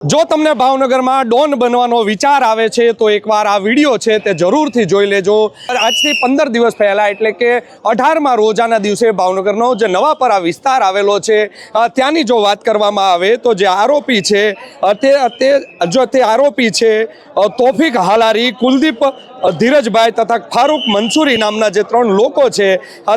જો તમને ભાવનગરમાં ડોન બનવાનો વિચાર આવે છે તો એકવાર આ વિડીયો છે તે જરૂરથી જોઈ લેજો। આજથી 15 દિવસ પહેલા એટલે કે 18મા રોજાના દિવસે ભાવનગરનો જે નવાપરા વિસ્તાર આવેલો છે ત્યાંની જો વાત કરવામાં આવે તો જે આરોપી છે તે આરોપી છે તોફિક હાલારી, કુલદીપ ધીરજભાઈ તથા ફારૂક મંસૂરી નામના જે 3 લોકો છે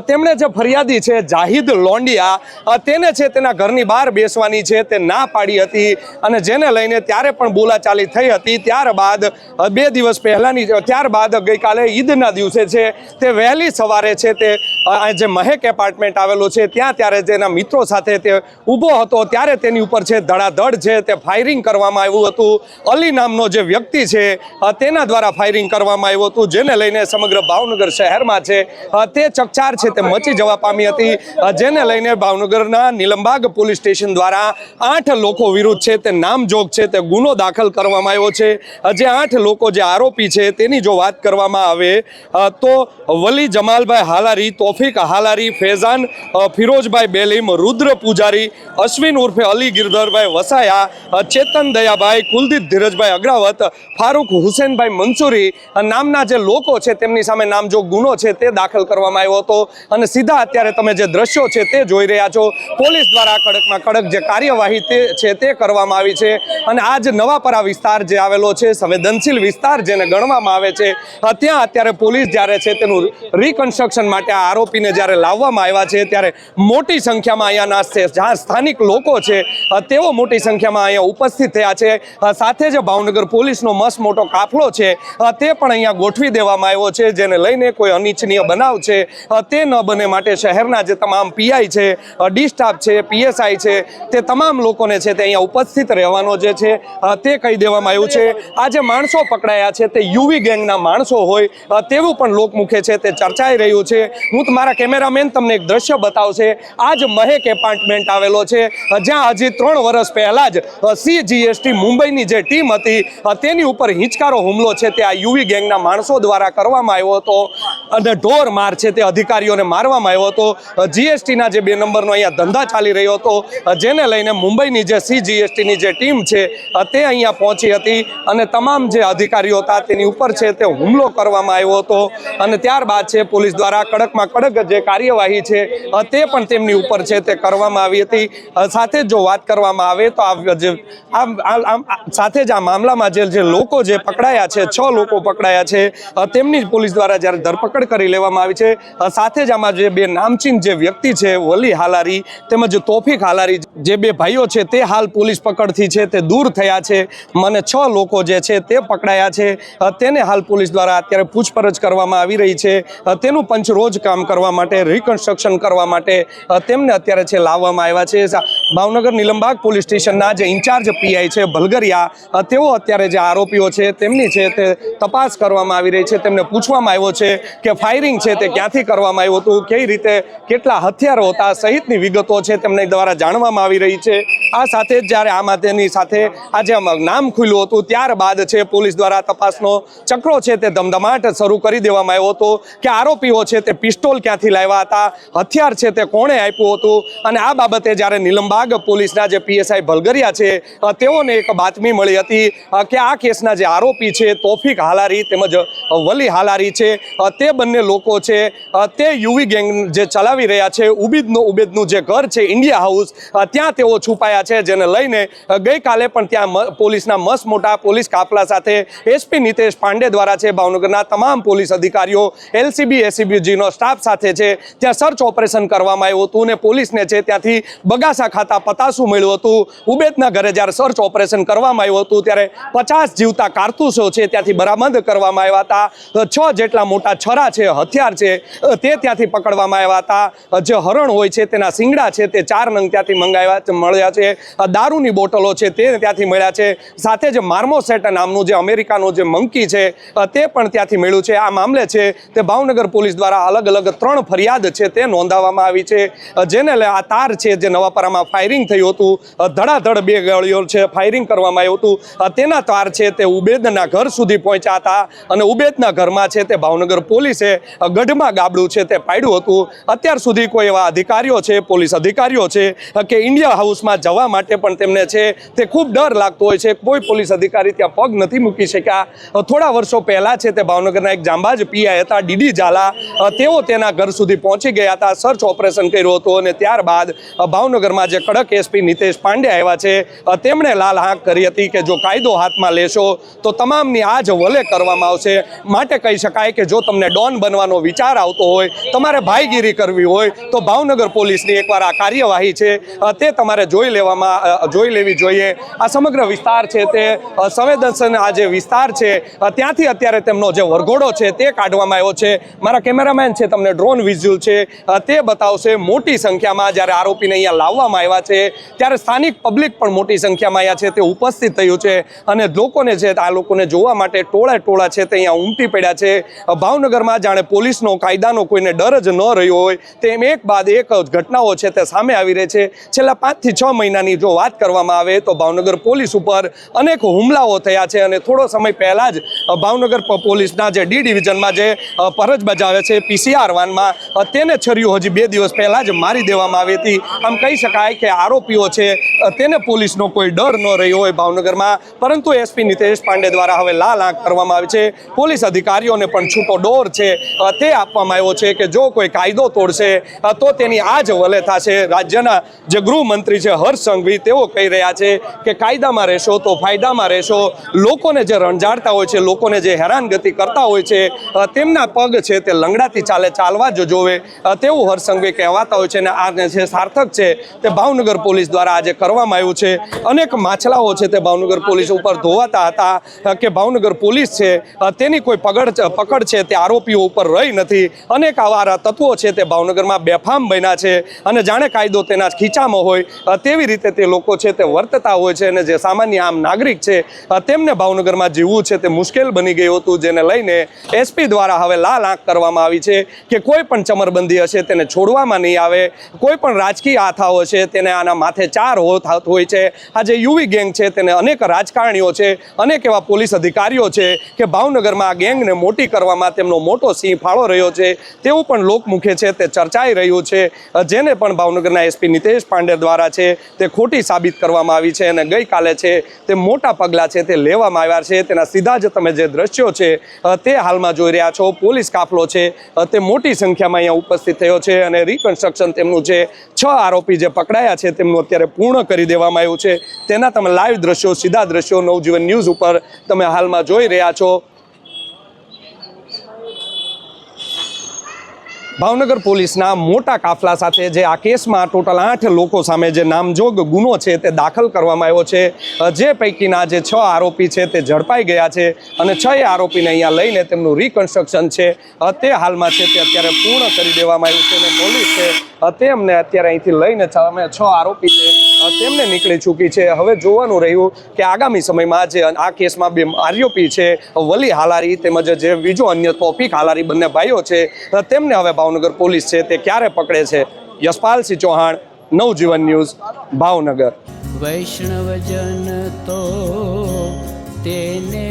તેમણે જે ફરિયાદી છે જાહિદ લોંડિયા તેને છે તેના ઘરની બહાર બેસવાની છે તે ના પાડી હતી અને જેને લઈને ત્યારે પણ બોલાચાલી થઈ હતી। ત્યારબાદ 2 દિવસ પહેલાની ત્યારબાદ ગઈકાલે ઈદના દિવસે છે તે વહેલી સવારે છે તે જે મહેક એપાર્ટમેન્ટ આવેલો છે ત્યાં ત્યારે તેના મિત્રો સાથે તે ઊભો હતો ત્યારે તેની ઉપર છે ધડાધડ છે તે ફાયરિંગ કરવામાં આવ્યું હતું। અલી નામનો જે વ્યક્તિ છે તેના દ્વારા ફાયરિંગ કરવામાં આવ્યું હતું જેને લઈને સમગ્ર ભાવનગર શહેરમાં છે તે ચકચાર છે તે મચી જવા પામી હતી જેને લઈને ભાવનગરના નીલમબાગ પોલીસ સ્ટેશન દ્વારા 8 લોકો વિરુદ્ધ છે તે નામજોગ છે તે ગુનો દાખલ કરવામાં આવ્યો છે। જે 8 લોકો જે આરોપી છે તેની જો વાત કરવામાં આવે તો વલી જમાલભાઈ હાલારી, તોફિક હાલારી, ફેઝાન ફિરોજભાઈ બેલીમ, રુદ્ર પૂજારી, અશ્વિન ઉર્ફે અલી ગિરધરભાઈ વસાયા, ચેતન દયાભાઈ, કુલદીપ ધીરજભાઈ અગ્રાવત, ફારૂક હુસેનભાઈ મંસૂરી નામના જે લોકો છે તેમની સામે નામજોગ ગુનો છે તે દાખલ કરવામાં આવ્યો હતો અને સીધા અત્યારે તમે જે દ્રશ્યો છે તે જોઈ રહ્યા છો। પોલીસ દ્વારા કડકમાં કડક જે કાર્યવાહી તે કરવામાં આવી છે અને આ જ નવાપરા વિસ્તાર જે આવેલો છે સંવેદનશીલ વિસ્તાર જેને ગણવામાં આવે છે ત્યાં અત્યારે પોલીસ જ્યારે છે તેનું રિકન્સ્ટ્રક્શન માટે આ આરોપીને જ્યારે લાવવામાં આવ્યા છે ત્યારે મોટી સંખ્યામાં અહીંયાના જ્યાં સ્થાનિક લોકો છે તેઓ મોટી સંખ્યામાં અહીંયા ઉપસ્થિત થયા છે। સાથે જ ભાવનગર પોલીસનો મસ્ત મોટો કાફલો છે તે પણ અહીંયા ગોઠવી દેવામાં આવ્યો છે જેને લઈને કોઈ અનિચ્છનીય બનાવ છે તે ન બને માટે શહેરના જે તમામ પીઆઈ છે, ડી સ્ટાફ છે, પીએસઆઈ છે તે તમામ લોકોને છે તે અહીંયા ઉપસ્થિત રહેવાનો જે છે તે કહી દેવામાં આવ્યું છે। આ જે માણસો પકડાયા છે તે યુવી ગેંગના માણસો હોય તેવું પણ લોકમુખે છે તે ચર્ચાઈ રહ્યું છે। હું તમારા કેમેરામેન તમને એક દ્રશ્ય બતાવશે। આ જ મહેક એપાર્ટમેન્ટ આવેલો છે જ્યાં હજી 3 વર્ષ પહેલા જ CGST મુંબઈની જે ટીમ હતી તેની ઉપર હિંચકારો હુમલો છે તે આ યુવી ગેંગના માણસો દ્વારા કરવામાં આવ્યો હતો અને ઢોર માર છે તે અધિકારીઓને મારવામાં આવ્યો હતો। GSTના જે 2 નંબરનો અહીંયા ધંધા ચાલી રહ્યો હતો જેને લઈને મુંબઈની જે CGSTની જે ટીમ છે તે અહીંયા પહોંચી હતી અને તમામ જે અધિકારીઓ હતા તેની ઉપર છે તે હુમલો કરવામાં આવ્યો હતો અને ત્યારબાદ છે પોલીસ દ્વારા કડકમાં કડક જે કાર્યવાહી છે તે પણ તેમની ઉપર છે તે કરવામાં આવી હતી। સાથે જ જો વાત કરવામાં આવે તો સાથે જ આ મામલામાં જે લોકો જે પકડાયા છે 6 લોકો પકડાયા છે તેમની પોલીસ દ્વારા જ્યારે ધરપકડ કરી લેવામાં આવી છે સાથે જ આમાં જે 2 નામચીન જે વ્યક્તિ છે વલી હાલારી તેમજ તોફિક હાલારી જે 2 ભાઈઓ છે તે હાલ પોલીસ પકડથી છે તે દૂર થયા છે મને 6 લોકો જે છે તે પકડાયા છે તેને હાલ પોલીસ દ્વારા અત્યારે પૂછપરછ કરવામાં આવી રહી છે તેનું પંચરોજ કામ કરવા માટે રિકન્સ્ટ્રક્શન કરવા માટે તેમને અત્યારે છે લાવવામાં આવ્યા છે। ભાવનગર નીલમબાગ પોલીસ સ્ટેશનના જે ઇન્ચાર્જ પીઆઈ છે ભલગરિયા તેઓ અત્યારે જે આરોપીઓ છે તેમની છે તે તપાસ કરવામાં આવી રહી છે। તેમને પૂછવામાં આવ્યો છે કે ફાયરિંગ છે તે ક્યાંથી કરવામાં આવ્યું હતું, કઈ રીતે કેટલા હથિયારો હતા સહિતની વિગતો છે તેમની દ્વારા જાણવામાં આવી રહી છે। આ સાથે જ જ્યારે આમાં તેની સાથે આજે નામ ખુલ્યું હતું ત્યારબાદ છે પોલીસ દ્વારા તપાસનો ચક્રો છે તે ધમધમાટ શરૂ કરી દેવામાં આવ્યો હતો કે આરોપીઓ છે તે પિસ્તોલ ક્યાંથી લાવ્યા હતા, હથિયાર છે તે કોણે આપ્યું હતું અને આ બાબતે જ્યારે નીલમબાગ પોલીસના જે પીએસઆઈ ભલગરિયા છે તેઓને એક બાતમી મળી હતી કે આ કેસના જે આરોપી છે તોફિક હાલારી તેમજ વલી હાલારી છે તે બંને લોકો છે તે યુવી ગેંગ જે ચલાવી રહ્યા છે ઉબેદનું જે ઘર છે ઇન્ડિયા હાઉસ ત્યાં તેઓ છુપાયા છે જેને લઈને ગઈકાલે પણ ત્યાં પોલીસના મસ્ત મોટા પોલીસ કાફલા સાથે SP નિતેશ પાંડે દ્વારા છે ભાવનગરના તમામ પોલીસ અધિકારીઓ LCB ACBGનો સ્ટાફ સાથે છે ત્યાં સર્ચ ઓપરેશન કરવામાં આવ્યું હતું અને પોલીસને છે ત્યાંથી બગાસા ખાતા પતાસું મળ્યું હતું। ઉબેદના ઘરે જ્યારે સર્ચ ઓપરેશન કરવામાં આવ્યું હતું ત્યારે 50 જીવતા કારતૂસો છે ત્યાંથી બરામદ કરવામાં આવ્યા હતા। 6 જેટલા મોટા છરા છે, હથિયાર છે તે ત્યાંથી પકડવામાં આવ્યા હતા। જે હરણ હોય છે તેના શિંગડા છે તે 4 નંગ ત્યાંથી મળ્યા છે। દારૂની બોટલો છે તે ત્યાંથી મળ્યા છે। સાથે જ માર્મોસેટ નામનું જે અમેરિકાનું જે મંકી છે તે પણ ત્યાંથી મળ્યું છે। આ મામલે છે તે ભાવનગર પોલીસ દ્વારા અલગ અલગ 3 ફરિયાદ છે તે નોંધાવવામાં આવી છે જેને આ તાર છે જે નવાપરામાં ફાયરિંગ થયું હતું, ધડાધડ 2 ગોળીઓ છે ફાયરિંગ કરવામાં આવ્યું હતું, તેના તાર છે તે ઉબેદના ઘર સુધી પહોંચ્યા હતા અને ઉબેદના ઘરમાં છે તે ભાવનગર પોલીસે ગઢમાં ગાબડું છે તે પાડ્યું હતું. અત્યાર સુધી કોઈ એવા અધિકારીઓ છે, પોલીસ અધિકારીઓ છે કે ઇન્ડિયા હાઉસમાં જવા માટે પણ તેમને છે તે ખૂબ ડર લાગતો હોય છે. કોઈ પોલીસ અધિકારી ત્યાં પગ નથી મૂકી શક્યા. થોડા વર્ષો પહેલાં છે તે ભાવનગરના એક જાંબાજ પીઆઈ હતા ડીડી ઝાલા, તેઓ તેના ઘર સુધી પહોંચી ગયા હતા, સર્ચ ઓપરેશન કર્યું હતું અને ત્યારબાદ ભાવનગરમાં જે કડક એસપી નિતેશ પાંડે આવ્યા છે તેમણે લાલ હાંક કરી હતી કે જો કાયદો હાથમાં લેશો તો તમામની આજ વલે કરવામાં આવશે. માટે કહી શકાય કે જો તમને ડોન બનવાનો વિચાર આવતો હોય, તમારે ભાઈગીરી કરવી હોય તો ભાવનગર પોલીસની એકવાર આ કાર્યવાહી છે તે તમારે જોઈ લેવી જોઈએ. આ સમગ્ર વિસ્તાર છે તે સંવેદનશીલ આ જે વિસ્તાર છે ત્યાંથી અત્યારે તેમનો જે વરઘોડો છે તે કાઢવામાં આવ્યો છે. મારા કેમેરામેન છે તમને ડ્રોન વિઝ્યુઅલ છે તે બતાવશે. મોટી સંખ્યામાં જ્યારે આરોપીને અહીંયા લાવવામાં આવ્યા છે ત્યારે સ્થાનિક પબ્લિક પણ મોટી સંખ્યામાં અહીંયા છે તે ઉપસ્થિત થયું છે અને લોકોને છે આ લોકોને જોવા માટે ટોળા છે તે અહીંયા ઉમટી પડ્યા છે. ભાવનગરમાં જાણે પોલીસનો કાયદાનો કોઈને ડર જ ન રહ્યો હોય તેમ એક બાદ એક ઘટનાઓ છે તે સામે આવી રહી છે. છેલ્લા 5 થી 6 મહિનાની જો વાત કરવામાં આવે તો ભાવનગર પોલીસ ઉપર અનેક હુમલાઓ થયા છે અને થોડો સમય પહેલાં જ ભાવનગર પોલીસના જે ડી ડિવિઝનમાં જે ફરજ બજાવે છે PCR વાનમાં તેને છરીઓ હજી 2 દિવસ પહેલાં જ મારી દેવામાં આવી હતી. આમ કહી શકાય કે આરોપીઓ છે તેને પોલીસનો કોઈ ડર ન રહ્યો હોય ભાવનગરમાં. પરંતુ એસપી નિતેશ પાંડે દ્વારા હવે લાલ આંખ કરવામાં આવી છે. પોલીસ અધિકારીઓને પણ છૂટો ડોર છે તે આપવામાં આવ્યો છે કે જો કોઈ કાયદો તોડશે તો તેની આ જ વલે થશે. રાજ્યના જે ગૃહમંત્રી છે હર્ષ સંઘવી તેઓ કહી રહ્યા છે કે કાયદામાં રહેશો તો ફાયદામાં રહેશો. લોકોને જે રંજાડતા હોય છે, લોકોને જે હેરાનગતિ કરતા હોય છે તેમના પગ છે તે લંગડાથી ચાલવા જ જોવે તેવું હર્ષ સંઘવી કહેવાતા હોય છે. અને આ જે સાર્થક છે તે ભાવનગર પોલીસ દ્વારા આજે કરવામાં આવ્યું છે. અનેક માછલાઓ છે તે ભાવનગર પોલીસ ઉપર ધોવાતા હતા કે ભાવનગર પોલીસ છે તેની કોઈ પકડ છે તે આરોપીઓ ઉપર રહી નથી. અનેક આવારા તત્વો છે તે ભાવનગરમાં બેફામ બન્યા છે અને જાણે કાયદો તેના ખીચામાં હોય તેવી રીતે તે લોકો છે તે વર્તતા હોય છે અને જે સામાન્ય આમ નાગરિક છે તેમને ભાવનગરમાં જીવવું છે તે મુશ્કેલ બની ગયું હતું, જેને લઈને એસપી દ્વારા હવે લાલ આંખ કરવામાં આવી છે કે કોઈ પણ ચમરબંધી હશે તેને છોડવામાં નહીં આવે. કોઈ પણ રાજકીય આથાઓ છે તેને આના માથે 4 હોય છે. આ જે યુવી ગેંગ છે તેને અનેક રાજકારણીઓ છે, અનેક એવા પોલીસ અધિકારીઓ છે કે ભાવનગરમાં આ ગેંગને મોટી કરવામાં તેમનો મોટો સિંહ ફાળો રહ્યો છે તેવું પણ લોકમુખે છે તે ચર્ચાઈ રહ્યું છે, જેને પણ ભાવનગરના એસપી નિતેશ પાંડે દ્વારા છે તે ખોટી સાબિત કરવામાં આવી છે. અને ગઈકાલે છે તે મોટા પગલાં છે તે લેવામાં આવ્યા છે. તેના સીધા જ તમે જે દ્રશ્યો છે તે હાલમાં જોઈ રહ્યા છો. પોલીસ કાફલો છે તે મોટી સંખ્યામાં અહીંયા ઉપસ્થિત થયો છે અને રિકન્સ્ટ્રક્શન તેમનું છે 6 આરોપી જે પકડાયા છે તેમનું અત્યારે પૂર્ણ કરી દેવામાં આવ્યું છે. તેના તમે લાઈવ દ્રશ્યો, સીધા દ્રશ્યો નવજીવન ન્યૂઝ ઉપર તમે હાલમાં જોઈ રહ્યા છો. ભાવનગર પોલીસના મોટા કાફલા સાથે જે આ કેસમાં ટોટલ 8 લોકો સામે જે નામજોગ ગુનો છે તે દાખલ કરવામાં આવ્યો છે. જે પૈકીના જે 6 આરોપી છે તે ઝડપાઈ ગયા છે અને 6 આરોપીને અહીંયા લઈને તેમનું રિકન્સ્ટ્રક્શન છે તે હાલમાં છે તે અત્યારે પૂર્ણ કરી દેવામાં આવ્યું છે. અને પોલીસ છે તેમને અત્યારે અહીંથી લઈને 6 આરોપી છે તેમને નીકળી ચૂકી છે. હવે જોવાનું રહ્યું કે આગામી સમયમાં જે આ કેસમાં 2 આરોપી છે વલી હાલારી તેમજ જે બીજો અન્ય તોફિક હાલારી બંને ભાઈઓ છે તેમને હવે ભાવનગર પોલીસ છે તે ક્યારે પકડે છે. યશપાલસિંહ ચૌહાણ, નવજીવન ન્યૂઝ, ભાવનગર. વૈષ્ણવજન તો તેને